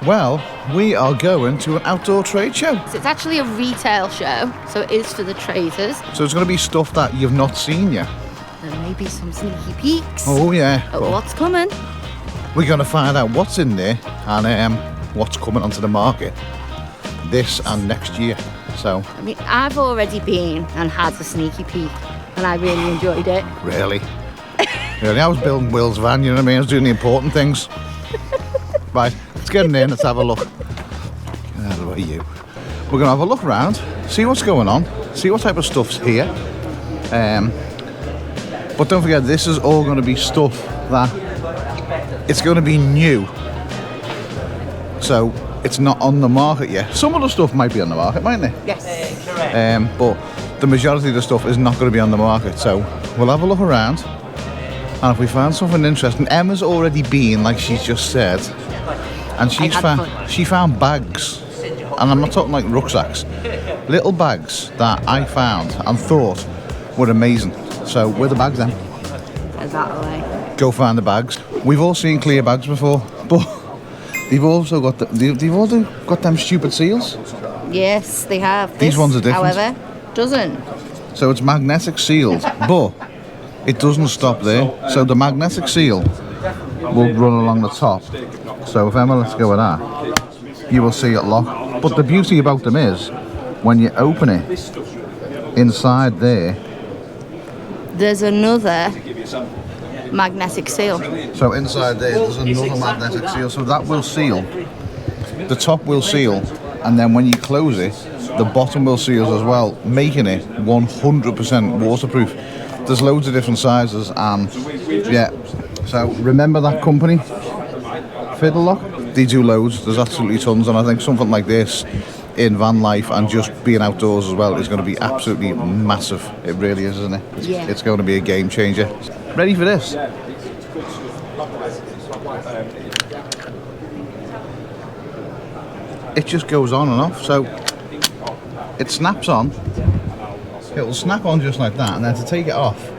Well, we are going to an outdoor trade show. So it's actually a retail show, so it is for the traders. So it's going to be stuff that you've not seen yet. There may be some sneaky peeks. Oh yeah. At what's coming. We're going to find out what's in there and what's coming onto the market this and next year. So, I mean, I've already been and had a sneaky peek, and I really enjoyed it. Really? Really? I was building Will's van, you know what I mean? I was doing the important things. Right, let's get in there and let's have a look. How about you? We're going to have a look around, see what's going on, see what type of stuff's here. But don't forget, this is all going to be stuff that it's going to be new. So it's not on the market yet. Some of the stuff might be on the market, mightn't it? Yes. But the majority of the stuff is not going to be on the market. So we'll have a look around. And if we find something interesting, Emma's already been, like she's just said, and she found bags, and I'm not talking like rucksacks, little bags that I found and thought were amazing. So where are the bags then? Exactly. Go find the bags. We've all seen clear bags before, but they've also got they've also got them stupid seals. Yes, they have. These ones are different. However, doesn't. So it's magnetic sealed, but it doesn't stop there. So the magnetic seal will run along the top. So if Emma lets go of that, you will see it lock. But the beauty about them is, when you open it, inside there's another magnetic seal. So inside there's another magnetic seal. So that will seal. The top will seal, and then when you close it, the bottom will seal as well, making it 100% waterproof. There's loads of different sizes, and yeah. So remember that company, Fidlock? They do loads. There's absolutely tons, and I think something like this in van life and just being outdoors as well is going to be absolutely massive. It really is, isn't it? Yeah. It's going to be a game changer. Ready for this? It just goes on and off. So it snaps on. It will snap on just like that, and then to take it off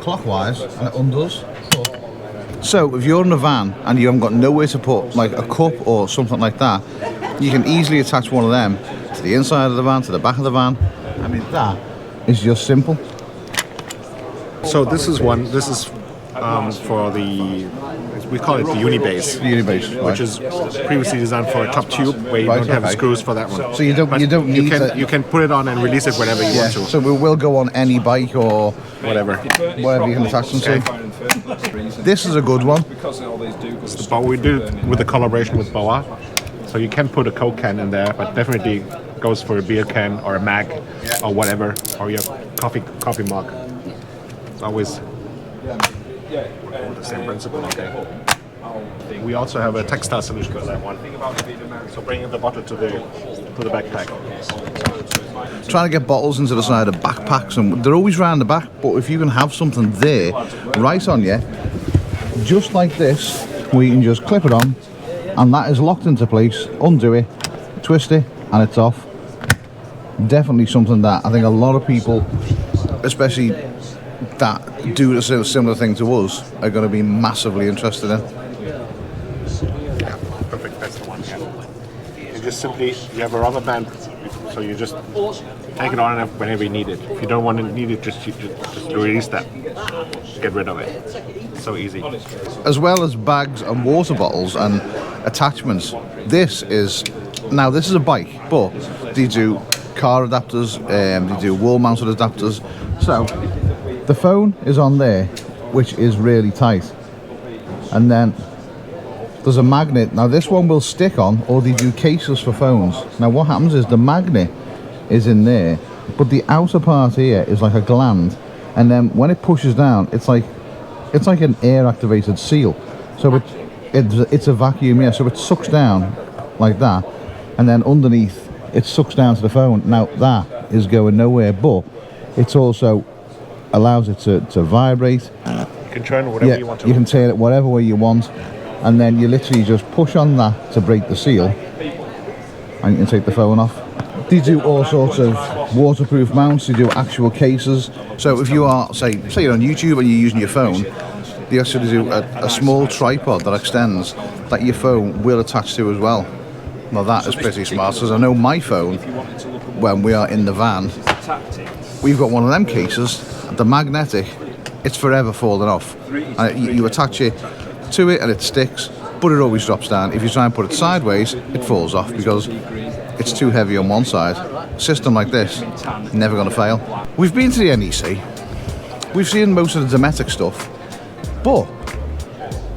clockwise, and it undoes. So if you're in a van and you haven't got nowhere to put like a cup or something like that, you can easily attach one of them to the inside of the van, to the back of the van. I mean, that is just simple. So this is for the, we call it the Unibase. Unibase, right. Which is previously designed for a top tube, where you don't have screws for that one. So you don't need you can put it on and release it whenever you want to. So we will go on any bike or whatever you can attach them to. This is a good one. It's the we do it with a collaboration with Boa. So you can put a Coke can in there, but definitely goes for a beer can or a mag or whatever, or your coffee mug. It's always the same principle. Okay. We also have a textile solution for that one. So bringing the bottle to the backpack. Trying to get bottles into the side of backpacks, and they're always round the back, but if you can have something there right on you, just like this, we can just clip it on, and that is locked into place. Undo it, twist it, and it's off. Definitely something that I think a lot of people, especially that do a similar thing to us, are going to be massively interested in. Yeah, perfect, that's the one. Yeah. You just simply, you have a rubber band, so you just take it on whenever you need it. If you don't want to need it, just release that. Get rid of it. So easy. As well as bags and water bottles and attachments, this is a bike, but they do car adapters, they do wall mounted adapters. So the phone is on there, which is really tight, and then there's a magnet. Now this one will stick on, or they do cases for phones. Now what happens is the magnet is in there, but the outer part here is like a gland, and then when it pushes down, it's like an air activated seal. So it's a vacuum, yeah, so it sucks down like that, and then underneath it sucks down to the phone. Now that is going nowhere, but it's also allows it to vibrate. You can turn it whatever you want to. You can turn it whatever way you want, and then you literally just push on that to break the seal, and you can take the phone off. They do all sorts of waterproof mounts. They do actual cases. So if you are, say you're on YouTube and you're using your phone, They actually do a small tripod that extends that your phone will attach to as well. Now that is pretty smart, because I know my phone, when we are in the van, we've got one of them cases, the magnetic, it's forever falling off. And you attach it to it and it sticks, but it always drops down. If you try and put it sideways, it falls off because it's too heavy on one side. A system like this, never going to fail. We've been to the NEC, we've seen most of the dometic stuff, but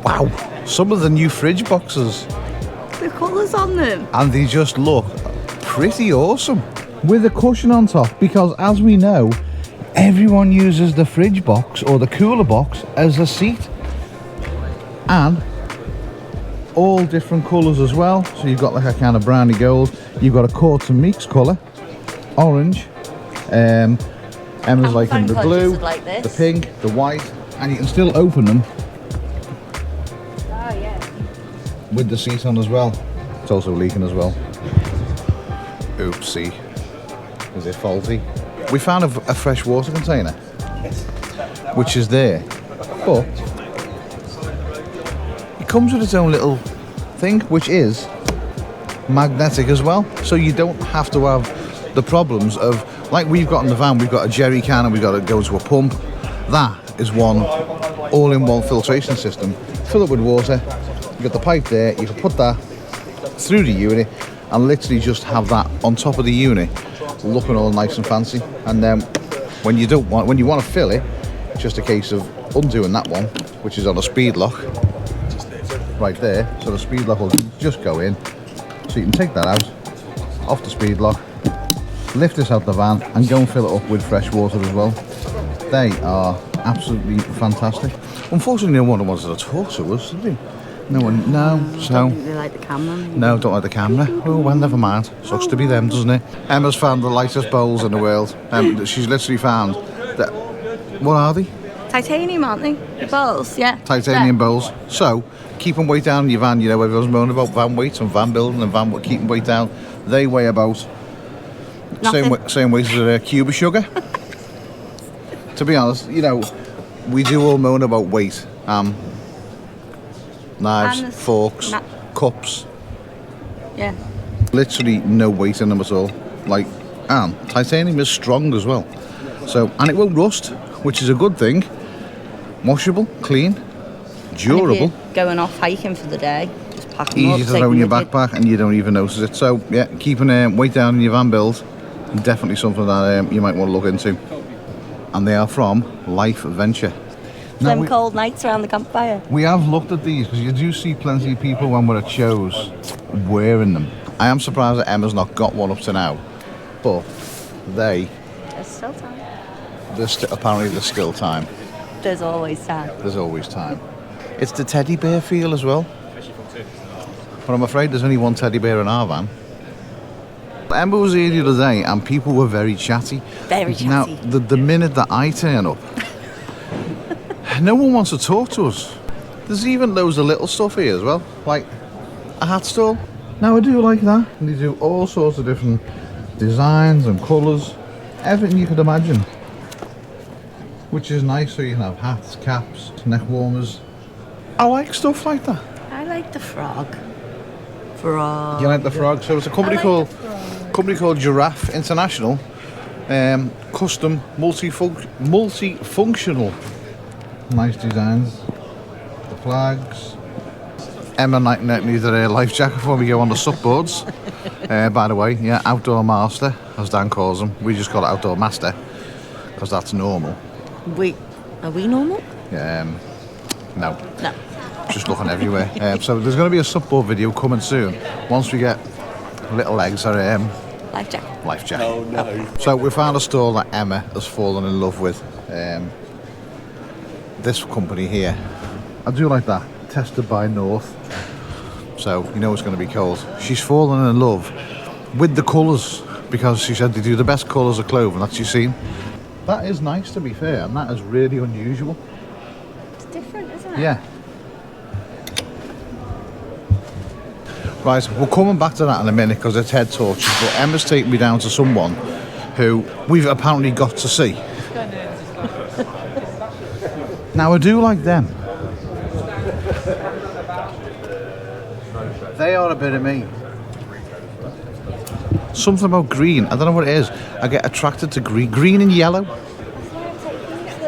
wow, some of the new fridge boxes, The colours on them. and they just look pretty awesome with a cushion on top, because as we know, everyone uses the fridge box or the cooler box as a seat, and all different colours as well. So you've got like a kind of browny gold, you've got a Courts and Meeks colour, orange, Emma's liking the blue, like the pink, the white, and you can still open them with the seat on as well. It's also leaking as well. Oopsie. Is it faulty? We found a fresh water container, which is there, but it comes with its own little thing, which is magnetic as well. So you don't have to have the problems of, like we've got in the van, we've got a jerry can and we've got to go to a pump. That is one all-in-one filtration system. Fill it with water, you've got the pipe there, you can put that through the unit and literally just have that on top of the unit, looking all nice and fancy. And then when you want to fill it, it's just a case of undoing that one, which is on a speed lock right there. So the speed lock will just go in, so you can take that out off the speed lock, lift this out the van and go and fill it up with fresh water as well. They are absolutely fantastic. Unfortunately, no one wanted to talk to us, did they? No one, no. So Don't think they like the camera. Maybe. no, don't like the camera. Oh well, never mind. Sucks to be them, doesn't it? Emma's found the lightest bowls in the world. She's literally found that. What are they? Titanium, aren't they? The bowls, yeah. Titanium bowls. So keeping weight down in your van. You know, everyone's moaning about van weights and van building and van keeping weight down. They weigh about same weight as a cube of sugar. To be honest, you know, we do all moan about weight. Knives, And forks, cups. Yeah. Literally no weight in them at all. Like, and titanium is strong as well. So, and it won't rust, which is a good thing. Washable, clean, durable. And if you're going off hiking for the day, just pack them Easy up, to take throw in them your with backpack and you don't even notice it. So yeah, keeping weight down in your van build, definitely something that you might want to look into. And they are from lifeventure. Now Them cold nights around the campfire. we have looked at these because you do see plenty of people when we're at shows wearing them. I am surprised that Emma's not got one up to now, but There's still time. apparently there's still time. There's always time. There's always time. It's the teddy bear feel as well. But I'm afraid there's only one teddy bear in our van. Emma was here the other day and people were very chatty. Very chatty. Now, the minute that I turn up, no one wants to talk to us. There's even loads of little stuff here as well, like a hat stall. Now I do like that. And they do all sorts of different designs and colours, everything you could imagine. Which is nice, so you can have hats, caps, neck warmers. I like stuff like that. I like the frog. Frog. You like the frog? So it's a company called Giraffe International, custom multifunctional. Nice designs. The flags. Emma needed a life jacket before we go on the supboards. By the way, yeah, outdoor master, as Dan calls them. We just call it outdoor master because that's normal. Are we normal? No. No. Just looking everywhere. So there's going to be a supboard video coming soon. Once we get little legs or Life jacket. life jacket. Oh no. So we found a store that Emma has fallen in love with. This company here. I do like that. Tested by North. So you know it's going to be cold. She's fallen in love with the colours because she said they do the best colours of clothing that she's seen. That is nice, to be fair, and that is really unusual. It's different, isn't it? Yeah. Right, we're coming back to that in a minute because it's head torches, but Emma's taken me down to someone who we've apparently got to see. Now I do like them. They are a bit of me. Something about green. I don't know what it is. I get attracted to green. Green and yellow.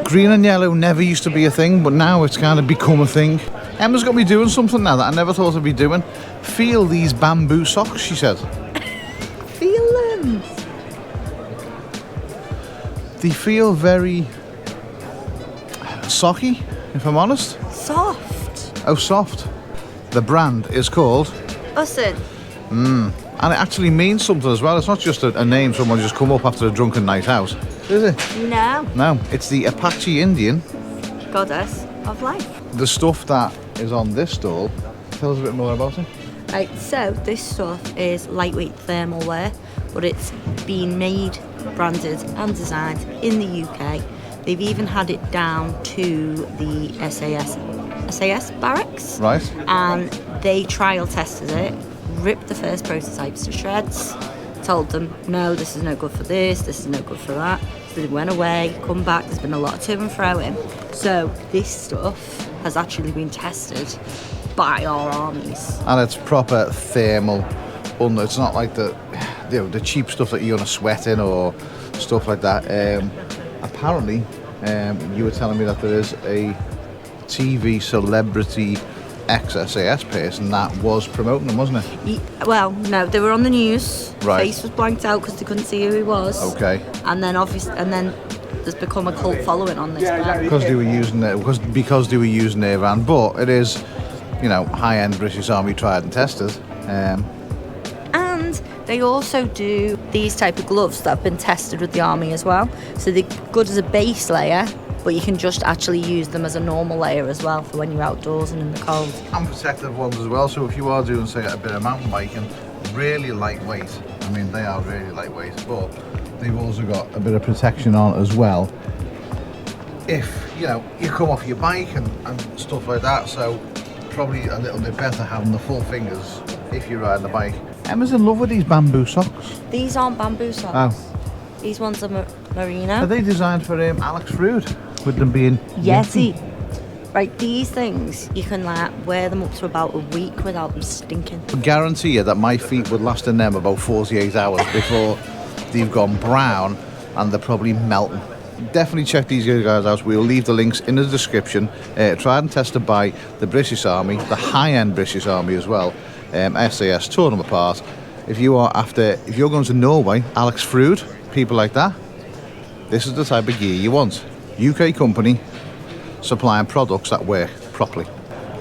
Green and yellow never used to be a thing, but now it's kind of become a thing. Emma's got me doing something now that I never thought I'd be doing. Feel these bamboo socks, she said. Feel them. They feel very socky, if I'm honest. Soft. Oh, soft. The brand is called Ussen. and it actually means something as well. It's not just a name someone just come up after a drunken night out, is it? No. No, it's the Apache Indian. Goddess of life. The stuff that is on this stall. Tell us a bit more about it. Right, so this stuff is lightweight thermal wear, but it's been made, branded and designed in the UK. They've even had it down to the SAS barracks. Right. And they trial tested it, ripped the first prototypes to shreds, told them, no, this is no good for this is no good for that. So they went away, come back, there's been a lot of to and fro in. So this stuff has actually been tested by our armies. And it's proper thermal. It's not like the cheap stuff that you're gonna sweat in or stuff like that. Apparently, you were telling me that there is a TV celebrity ex-SAS person that was promoting them, wasn't it? Well, no, they were on the news. Right. Face was blanked out because they couldn't see who he was. Okay. And then there's become a cult following on this man. Because they were using it, because they were using their van, but it is, high-end British Army tried and tested. And they also do these type of gloves that have been tested with the army as well. So they're good as a base layer, but you can just actually use them as a normal layer as well for when you're outdoors and in the cold. And protective ones as well, so if you are doing, say, a bit of mountain biking, really lightweight. I mean, they are really lightweight, but they've also got a bit of protection on as well. If, you come off your bike and stuff like that, so probably a little bit better having the full fingers if you're riding the bike. Emma's in love with these bamboo socks. These aren't bamboo socks. Oh. These ones are merino. Are they designed for Alex Frood? With them being Yeti. Right, these things, you can wear them up to about a week without them stinking. I guarantee you that my feet would last in them about 48 hours before they've gone brown and they're probably melting. Definitely check these guys out. We'll leave the links in the description. Tried and tested by the British Army, the high-end British Army as well. SAS, tore them apart. If you're going to Norway, Alex Frood, people like that, this is the type of gear you want. UK company supplying products that work properly.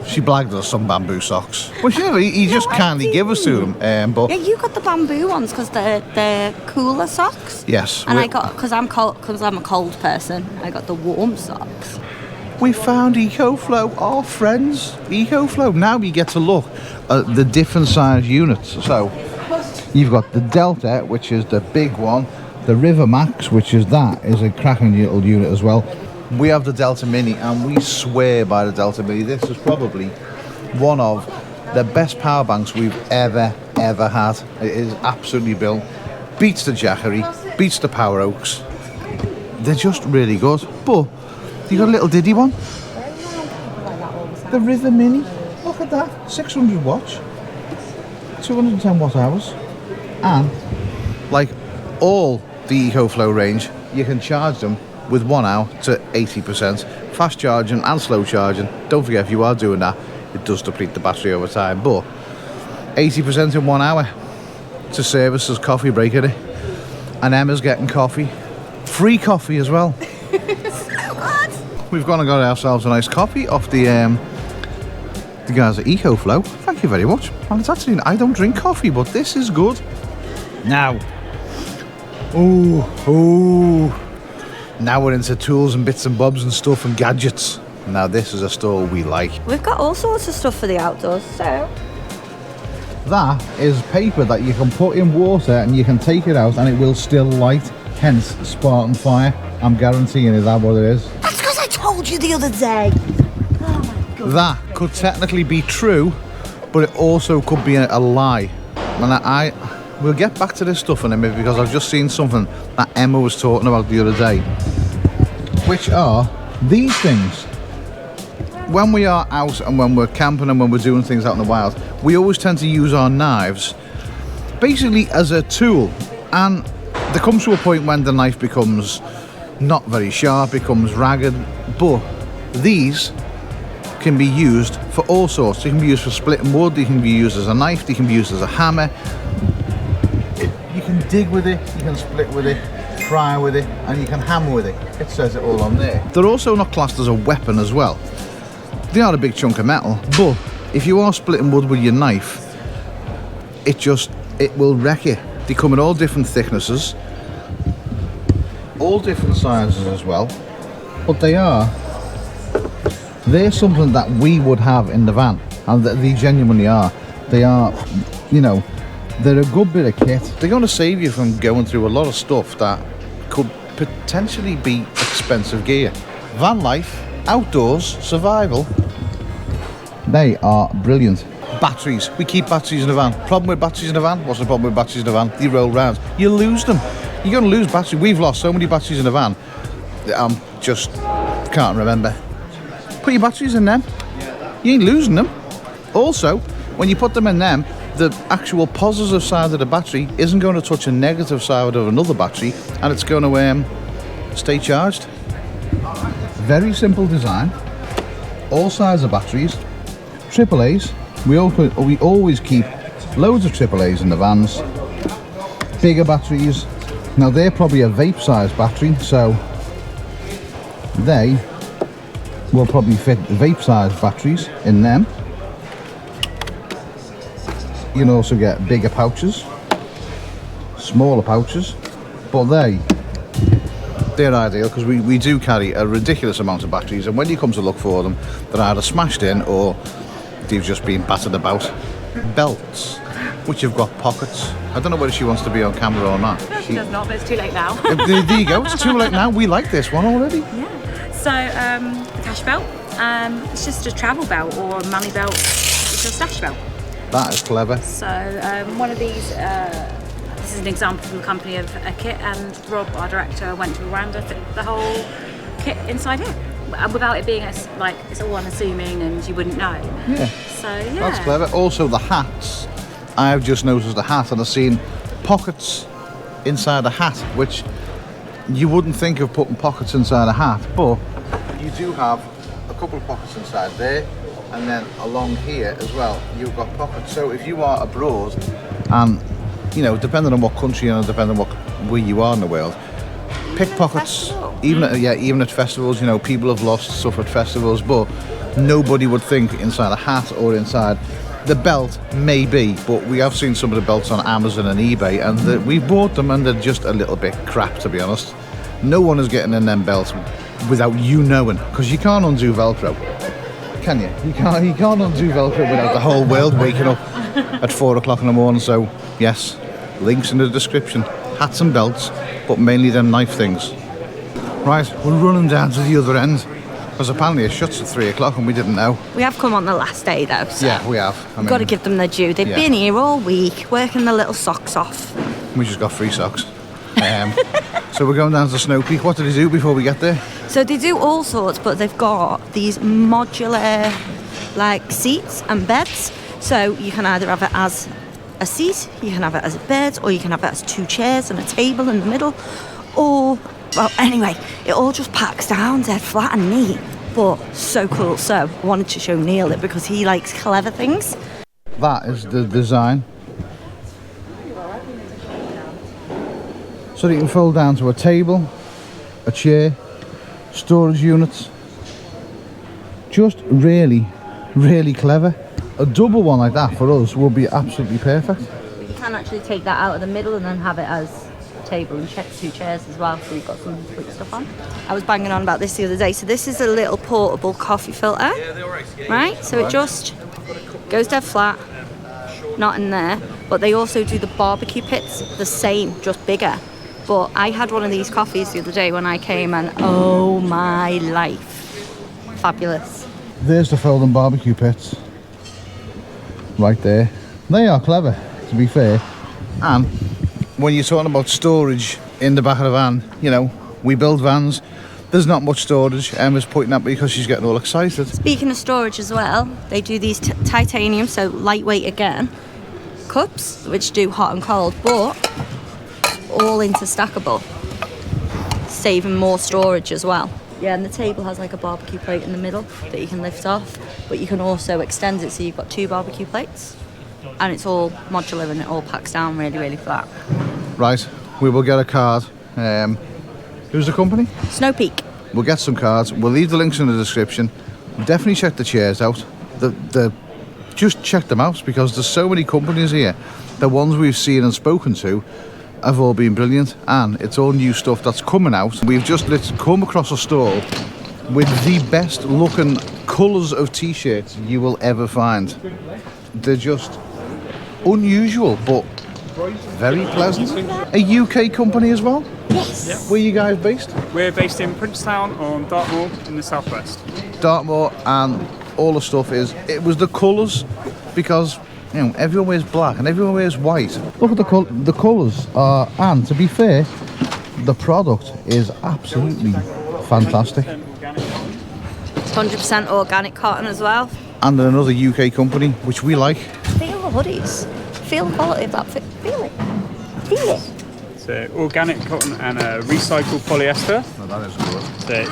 She blagged us some bamboo socks. Well, he just kindly gave us to them. But yeah, you got the bamboo ones because they're cooler socks. Yes. And I got, because I'm a cold person, I got the warm socks. We found EcoFlow, our friends. EcoFlow. Now we get to look at the different size units. So you've got the Delta, which is the big one. The River Max, which is a cracking little unit as well. We have the Delta Mini, and we swear by the Delta Mini. This is probably one of the best power banks we've ever had. It is absolutely built. Beats the Jackery, beats the Power Oaks. They're just really good. But you got a little diddy one. The River Mini. Look at that. 600 watts. 210 watt hours. And like all the EcoFlow range, you can charge them with 1 hour to 80%. Fast charging and slow charging. Don't forget, if you are doing that, it does deplete the battery over time, but 80% in 1 hour to service as coffee break at it. And Emma's getting coffee. Free coffee as well. So good. We've gone and got ourselves a nice coffee off the guys at EcoFlow. Thank you very much. And it's actually, I don't drink coffee, but this is good. Now, now we're into tools and bits and bobs and stuff and gadgets. Now this is a store we like. We've got all sorts of stuff for the outdoors, so. That is paper that you can put in water and you can take it out and it will still light, hence Spartan Fire. I'm guaranteeing is that what it is. That's because I told you the other day. Oh my God. That could technically be true, but it also could be a lie. And we'll get back to this stuff in a minute because I've just seen something that Emma was talking about the other day, which are these things. when we are out and when we're camping and when we're doing things out in the wild, we always tend to use our knives basically as a tool, and there comes to a point when the knife becomes not very sharp, becomes ragged, but these can be used for all sorts. They can be used for splitting wood, they can be used as a knife, they can be used as a hammer. You can dig with it, you can split with it, fry with it, and you can hammer with it. It says it all on there. They're also not classed as a weapon as well. They are a big chunk of metal, but if you are splitting wood with your knife, it will wreck you. They come in all different thicknesses, all different sizes as well, but they're something that we would have in the van, and they genuinely are. They are, you know, they're a good bit of kit. They're going to save you from going through a lot of stuff that could potentially be expensive gear. Van life, outdoors, survival, they are brilliant. Batteries, we keep batteries in the van. Problem with batteries in the van? What's the problem with batteries in the van? They roll round, you lose them. You're going to lose batteries. We've lost so many batteries in the van, just can't remember. Put your batteries in them, you ain't losing them. Also, when you put them in them, the actual positive side of the battery isn't going to touch a negative side of another battery, and it's going to stay charged. Very simple design, all size of batteries, AAAs. We always keep loads of AAAs in the vans. Bigger batteries. Now they're probably a vape size battery, so they will probably fit vape size batteries in them. You can also get bigger pouches, smaller pouches, but they're ideal because we do carry a ridiculous amount of batteries, and when you come to look for them, they're either smashed in or they've just been battered about. Belts, which have got pockets. I don't know whether she wants to be on camera or not. No, she does not, but it's too late now. There you go, it's too late now. We like this one already. Yeah. So, the cash belt, it's just a travel belt or a money belt. It's your stash belt. That is clever. So, one of these, this is an example from the company of a kit, and Rob, our director, went to Rwanda, fit the whole kit inside here. Without it being like it's all unassuming and you wouldn't know. Yeah. So yeah. That's clever. Also the hats. I've just noticed the hat and I've seen pockets inside a hat, which you wouldn't think of putting pockets inside a hat, but you do have a couple of pockets inside there, and then along here as well you've got pockets. So if you are abroad, and you know, depending on what country and depending on where you are in the world, pickpockets, even at festivals, you know, people have lost stuff at festivals, but nobody would think inside a hat or inside the belt, maybe. But we have seen some of the belts on Amazon and eBay, and we've bought them and they're just a little bit crap, to be honest. No one is getting in them belts without you knowing, because you can't undo Velcro, can you? You can't undo Velcro without the whole world waking up at 4 o'clock in the morning. So yes, links in the description. Hats and belts, but mainly them knife things. Right, we're running down to the other end, because apparently it shuts at 3 o'clock and we didn't know. We have come on the last day though, so yeah, we have. We've got to give them their due. They've been here all week, working their little socks off. We just got free socks. So we're going down to snowpeak. What do they do before we get there? So they do all sorts, but they've got these modular like seats and beds. So you can either have it as a seat, you can have it as a bed, or you can have it as 2 chairs and a table in the middle. Or, well, anyway, it all just packs down dead flat and neat, but so cool. So I wanted to show Neil it because he likes clever things. That is the design. So that you can fold down to a table, a chair, storage units. Just really, really clever. A double one like that for us would be absolutely perfect. You can actually take that out of the middle and then have it as a table and 2 chairs as well, so you've got some quick stuff on. I was banging on about this the other day. So this is a little portable coffee filter, right? So it just goes dead flat, not in there. But they also do the barbecue pits, the same, just bigger. But I had one of these coffees the other day when I came, and oh my life, fabulous. There's the folding barbecue pits. Right there. They are clever, to be fair. And when you're talking about storage in the back of the van, you know, we build vans. There's not much storage. Emma's pointing at me because she's getting all excited. Speaking of storage as well, they do these titanium, so lightweight again, cups, which do hot and cold, but all interstackable, saving more storage as well. Yeah, and the table has like a barbecue plate in the middle that you can lift off, but you can also extend it so you've got 2 barbecue plates, and it's all modular and it all packs down really, really flat. Right, we will get a card. Who's the company? Snowpeak. We'll get some cards. We'll leave the links in the description. Definitely check the chairs out. Just check them out because there's so many companies here. The ones we've seen and spoken to have all been brilliant, and it's all new stuff that's coming out. We've just come across a store with the best looking colours of t-shirts you will ever find. They're just unusual but very pleasant. A UK company as well? Yes. Yep. Where are you guys based? We're based in Princetown on Dartmoor in the southwest. Dartmoor, and all the stuff it was the colours, because you know everyone wears black and everyone wears white. Look at the colours are, and to be fair, the product is absolutely fantastic. It's 100% organic cotton as well. And another UK company which we like. Feel the hoodies. Feel the quality of that. Feel it. Feel it. It's organic cotton and recycled polyester. Oh, that is good.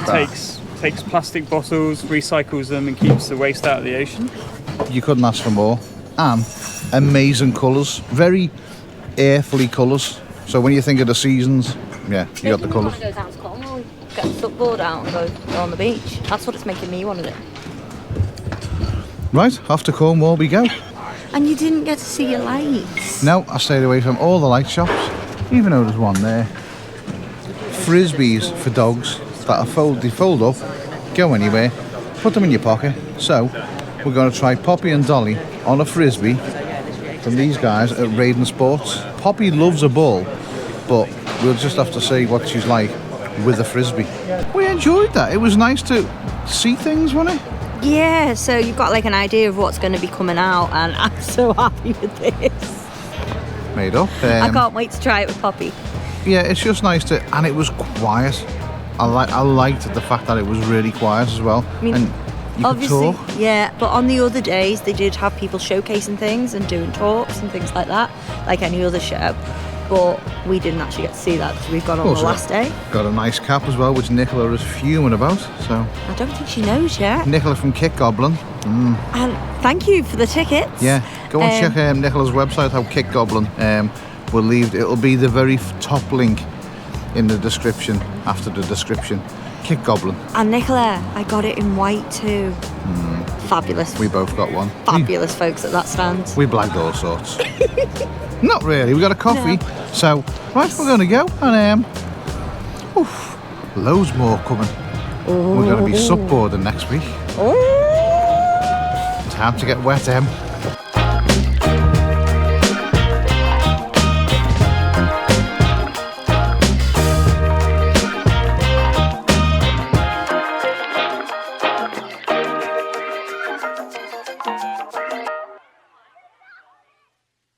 So it takes plastic bottles, recycles them, and keeps the waste out of the ocean. You couldn't ask for more. And amazing colours, very earthly colours. So when you think of the seasons, yeah, you got the colours. Go down to Cornwall, get the footboard out and go on the beach. That's what it's making me want to do. Right, off to Cornwall we go. And you didn't get to see your lights. No, I stayed away from all the light shops, even though there's one there. Frisbees for dogs that are they fold up, go anywhere, put them in your pocket. So we're going to try Poppy and Dolly on a frisbee from these guys at Rayden Sports. Poppy loves a ball, but we'll just have to see what she's like with a frisbee. We enjoyed that. It was nice to see things, wasn't it? Yeah, so you've got like an idea of what's going to be coming out, and I'm so happy with this. Made up. I can't wait to try it with Poppy. Yeah, it's just nice to, and it was quiet. I liked the fact that it was really quiet as well. I mean, and you could obviously, talk. yeah, but on the other days they did have people showcasing things and doing talks and things like that, like any other show. But we didn't actually get to see that because we've gone on the last day. Got a nice cap as well, which Nicola is fuming about. So I don't think she knows yet. Nicola from kitGoblin. And thank you for the tickets. Yeah, go and check Nicola's website out, kitGoblin. We'll leave. It'll be the very top link in the description after the description. kitGoblin. And Nicola, I got it in white too. Fabulous. We both got one. Fabulous folks at that stand. We blagged all sorts. Not really. We got a coffee. No. So right, we're going to go and loads more coming. We're going to be supboarding next week. Time to get wet, Em.